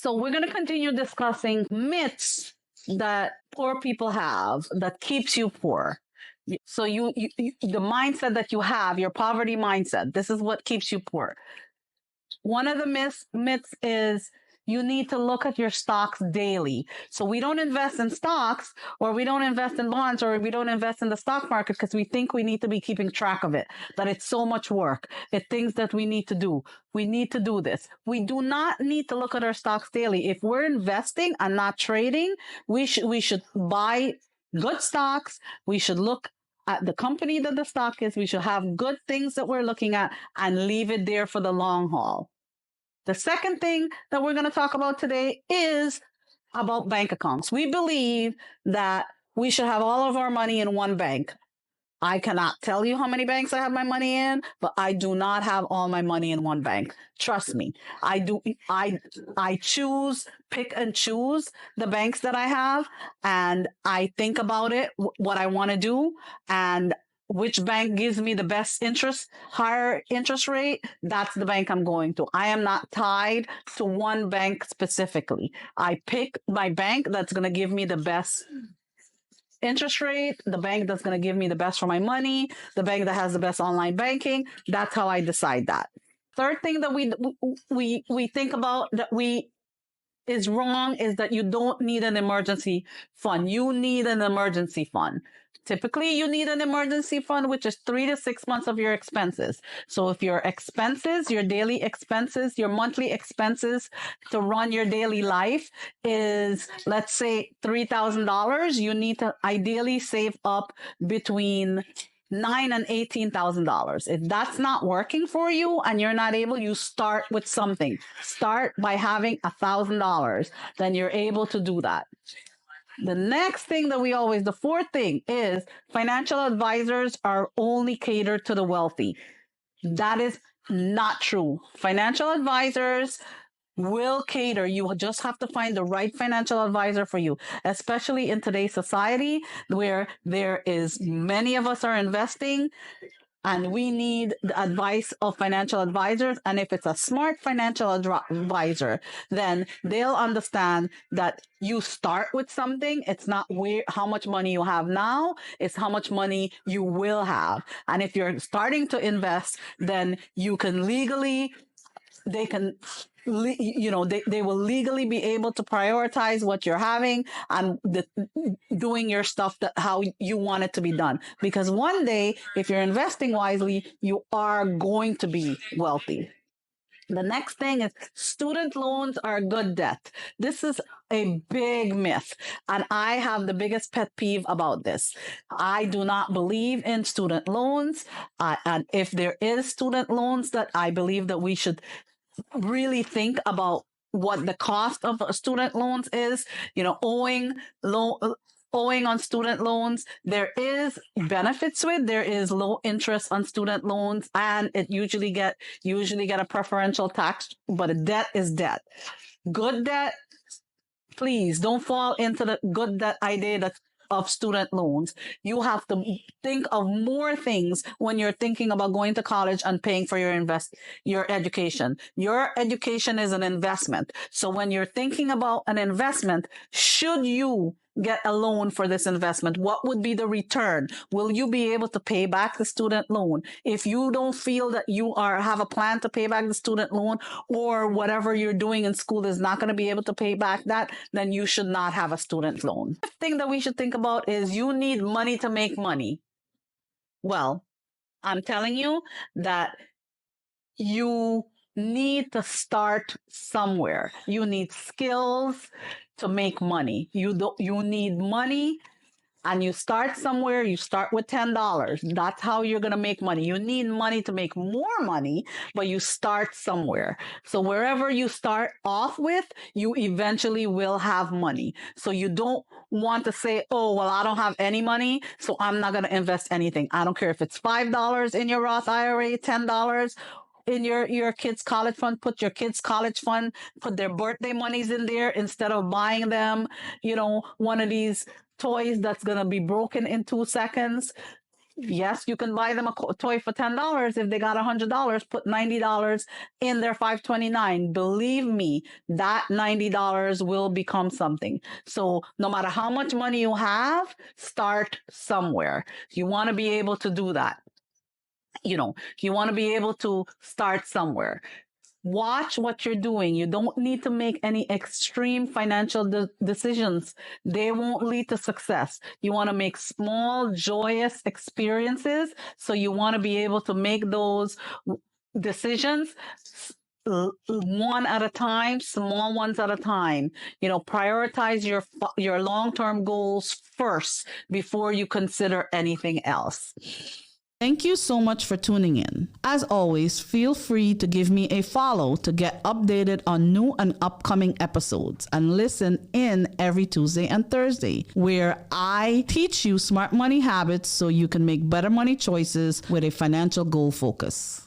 So we're going to continue discussing myths that poor people have that keeps you poor. So the mindset that you have, your poverty mindset, this is what keeps you poor. One of the myths is you need to look at your stocks daily. So we don't invest in stocks, or we don't invest in bonds, or we don't invest in the stock market because we think we need to be keeping track of it, that it's so much work. It's things that we need to do. We need to do this. We do not need to look at our stocks daily. If we're investing and not trading, we should buy good stocks. We should look at the company that the stock is. We should have good things that we're looking at and leave it there for the long haul. The second thing that we're going to talk about today is about bank accounts. We believe that we should have all of our money in one bank. I cannot tell you how many banks I have my money in, but I do not have all my money in one bank. Trust me. I pick and choose the banks that I have, and I think about it, what I want to do, and which bank gives me the best higher interest rate, that's the bank I'm going to. I am not tied to one bank specifically. I pick my bank that's going to give me the best interest rate, the bank that's going to give me the best for my money, the bank that has the best online banking. That's how I decide that. Third thing that we think about that is wrong is that you don't need an emergency fund. You need an emergency fund. Typically, you need an emergency fund, which is 3 to 6 months of your expenses. So if your expenses, your daily expenses, your monthly expenses to run your daily life is, let's say, $3,000, you need to ideally save up between $9,000 and $18,000. If that's not working for you and you're not able, you start with something. Start by having $1,000. Then you're able to do that. The next thing that the fourth thing is financial advisors are only catered to the wealthy. That is not true. Financial advisors will cater. You just have to find the right financial advisor for you, especially in today's society where many of us are investing and we need the advice of financial advisors. And if it's a smart financial advisor, then they'll understand that you start with something. It's not how much money you have now, it's how much money you will have. And if you're starting to invest, then you can they will legally be able to prioritize what you're having and doing your stuff how you want it to be done. Because one day, if you're investing wisely, you are going to be wealthy. The next thing is student loans are good debt. This is a big myth, and I have the biggest pet peeve about this. I do not believe in student loans, and if there is student loans, that I believe that we should really think about what the cost of student loans is. Owing on student loans, there is benefits with. There is low interest on student loans, and it usually get a preferential tax. But a debt is debt. Good debt. Please don't fall into the good debt idea of student loans. You have to think of more things when you're thinking about going to college and paying for your education. Your education is an investment. So when you're thinking about an investment, should you get a loan for this investment? What would be the return? Will you be able to pay back the student loan? If you don't feel that you have a plan to pay back the student loan, or whatever you're doing in school is not going to be able to pay back that, then you should not have a student loan. The thing that we should think about is you need money to make money. Well, I'm telling you that you need to start somewhere. You need skills to make money. You need money, and you start somewhere. You start with $10. That's how you're going to make money. You need money to make more money, but you start somewhere. So wherever you start off with, you eventually will have money. So you don't want to say, oh, well, I don't have any money, so I'm not going to invest anything. I don't care if it's $5 in your Roth IRA, $10 in your kids' college fund. Put your kids' college fund, put their birthday monies in there instead of buying them, one of these toys that's going to be broken in 2 seconds. Yes, you can buy them a toy for $10. If they got $100, put $90 in their 529. Believe me, that $90 will become something. So no matter how much money you have, start somewhere. You want to be able to do that. You want to be able to start somewhere. Watch what you're doing. You don't need to make any extreme financial decisions. They won't lead to success. You want to make small, joyous experiences. So you want to be able to make those decisions one at a time, small ones at a time. Prioritize your long-term goals first before you consider anything else. Thank you so much for tuning in. As always, feel free to give me a follow to get updated on new and upcoming episodes, and listen in every Tuesday and Thursday, where I teach you smart money habits so you can make better money choices with a financial goal focus.